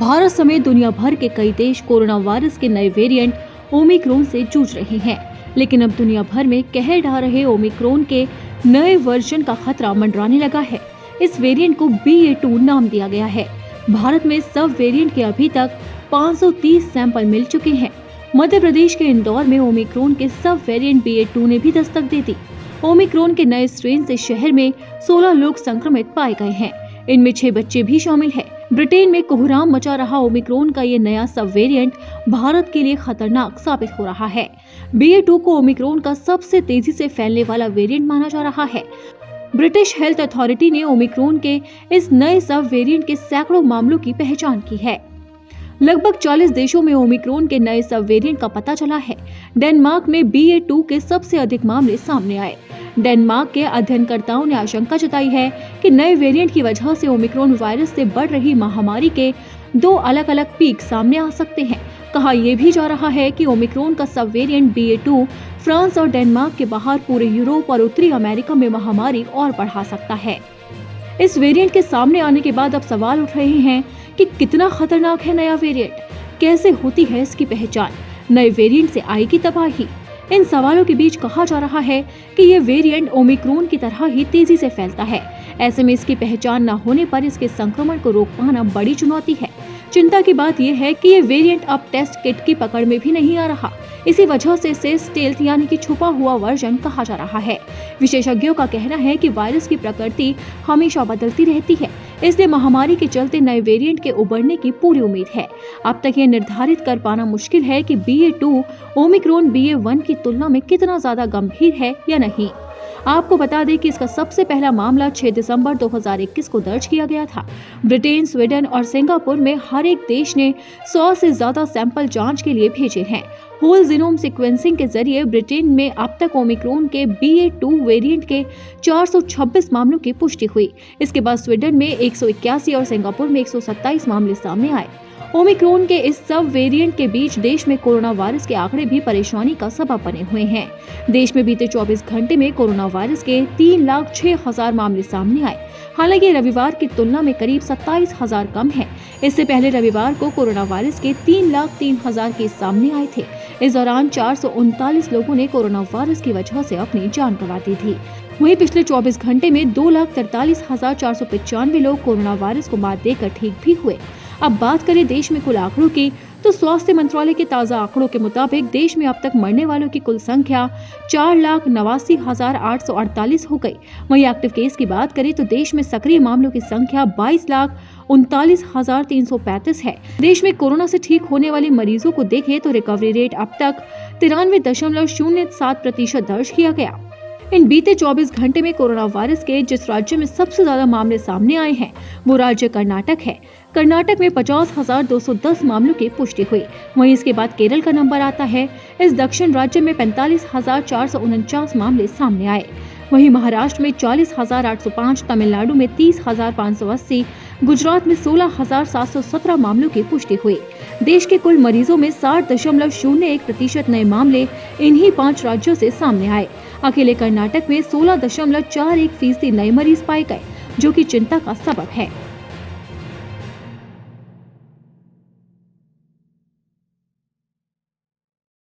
भारत समेत दुनिया भर के कई देश कोरोना वायरस के नए वेरिएंट ओमिक्रॉन से जूझ रहे हैं, लेकिन अब दुनिया भर में कहर ढा रहे ओमिक्रॉन के नए वर्जन का खतरा मंडराने लगा है। इस वेरिएंट को BA.2 नाम दिया गया है। भारत में सब वेरिएंट के अभी तक 530 सैंपल मिल चुके हैं। मध्य प्रदेश के इंदौर में ओमिक्रॉन के सब वेरिएंट BA.2 ने भी दस्तक दे दी। ओमिक्रॉन के नए स्ट्रेन से शहर में 16 लोग संक्रमित पाए गए हैं। इनमें 6 बच्चे भी शामिल हैं। ब्रिटेन में कोहराम मचा रहा ओमिक्रॉन का ये नया सब वेरिएंट भारत के लिए खतरनाक साबित हो रहा है। BA.2 को ओमिक्रॉन का सबसे तेजी से फैलने वाला वेरिएंट माना जा रहा है। ब्रिटिश हेल्थ अथॉरिटी ने ओमिक्रॉन के इस नए सब वेरिएंट के सैकड़ों मामलों की पहचान की है। लगभग 40 देशों में ओमिक्रॉन के नए सब वेरिएंट का पता चला है। डेनमार्क में BA.2 के सबसे अधिक मामले सामने आए। डेनमार्क के अध्ययनकर्ताओं ने आशंका जताई है कि नए वेरिएंट की वजह से ओमिक्रॉन वायरस से बढ़ रही महामारी के 2 अलग अलग पीक सामने आ सकते हैं। कहा यह भी जा रहा है कि ओमिक्रॉन का सब वेरिएंट BA.2 फ्रांस और डेनमार्क के बाहर पूरे यूरोप और उत्तरी अमेरिका में महामारी और बढ़ा सकता है। इस वेरिएंट के सामने आने के बाद अब सवाल उठ रहे हैं कि कितना खतरनाक है नया वेरिएंट, कैसे होती है इसकी पहचान, नए वेरिएंट से आएगी तबाही। इन सवालों के बीच कहा जा रहा है कि ये वेरिएंट ओमिक्रॉन की तरह ही तेजी से फैलता है। ऐसे में इसकी पहचान न होने पर इसके संक्रमण को रोक पाना बड़ी चुनौती है। चिंता की बात यह है कि ये वेरिएंट अब टेस्ट किट की पकड़ में भी नहीं आ रहा। इसी वजह से इसे स्टेल्थ यानी कि छुपा हुआ वर्जन कहा जा रहा है। विशेषज्ञों का कहना है कि वायरस की प्रकृति हमेशा बदलती रहती है, इसलिए महामारी के चलते नए वेरिएंट के उभरने की पूरी उम्मीद है। अब तक ये निर्धारित कर पाना मुश्किल है कि BA.2 ओमिक्रॉन BA.1 की तुलना में कितना ज्यादा गंभीर है या नहीं। आपको बता दें कि इसका सबसे पहला मामला 6 दिसंबर 2021 को दर्ज किया गया था। ब्रिटेन, स्वीडन और सिंगापुर में हर एक देश ने 100 से ज्यादा सैंपल जांच के लिए भेजे हैं। होल जीनोम सीक्वेंसिंग के जरिए ब्रिटेन में अब तक ओमिक्रॉन के BA.2 वेरिएंट के 426 मामलों की पुष्टि हुई। इसके बाद स्वीडन में 181 और सिंगापुर में 127 मामले सामने आए। ओमिक्रॉन के इस सब वेरिएंट के बीच देश में कोरोना वायरस के आंकड़े भी परेशानी का सबब बने हुए हैं। देश में बीते 24 घंटे में कोरोना वायरस के 3,06,000 मामले सामने आए। हालांकि रविवार की तुलना में करीब 27,000 कम है। इससे पहले रविवार को कोरोना वायरस के 3,03,000 केस सामने आए थे। इस दौरान 439 लोगों ने कोरोना वायरस की वजह से अपनी जान गंवा दी थी। वहीं पिछले 24 घंटे में 2,43,495 लोग कोरोना वायरस को मात देकर ठीक भी हुए। अब बात करें देश में कुल आंकड़ों की, तो स्वास्थ्य मंत्रालय के ताज़ा आंकड़ों के मुताबिक देश में अब तक मरने वालों की कुल संख्या 4,89,848 हो गई। वहीं एक्टिव केस की बात करें तो देश में सक्रिय मामलों की संख्या 22,39,335 है। देश में कोरोना से ठीक होने वाले मरीजों को देखें तो रिकवरी रेट अब तक 93.07% दर्ज किया गया। इन बीते 24 घंटे में कोरोना वायरस के जिस राज्य में सबसे ज्यादा मामले सामने आए हैं वो राज्य कर्नाटक है। कर्नाटक में 50,210 मामलों की पुष्टि हुई। वहीं इसके बाद केरल का नंबर आता है। इस दक्षिण राज्य में 45,449 मामले सामने आए। वहीं महाराष्ट्र में 40,805, तमिलनाडु में 30,580, गुजरात में 16,717 मामलों की पुष्टि हुई। देश के कुल मरीजों में 60.01% नए मामले इन्हीं 5 राज्यों से सामने आए। अकेले कर्नाटक में 16.41% नए मरीज पाए गए, जो कि चिंता का सबब है।